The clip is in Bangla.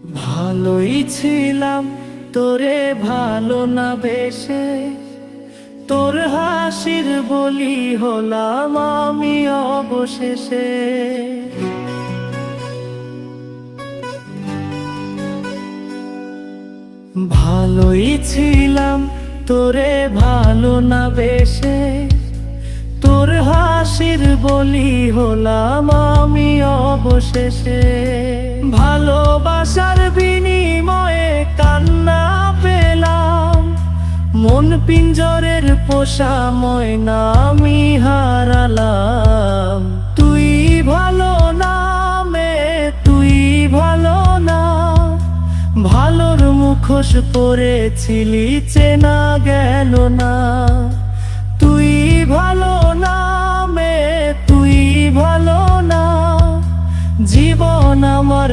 ভালোই ছিলাম তোরে ভালো না বেশে, তোর হাসির বলি হলাম আমি অবশেষে। ভালোই ছিলাম তোরে ভালো না বেশে, তোর হাসির বলি হলাম আমি অবশেষে। ভালোবাসার বিনিময়ে কান্না পেলাম, মন পিঞ্জরের পোষা ময়না আমি হারালাম। তুই ভালো না মে, তুই ভালো না, ভালোর মুখোশ পরেছিলি চেনা গেল না। তুই ভালো না মে, তুই ভালো না, জীবন আমার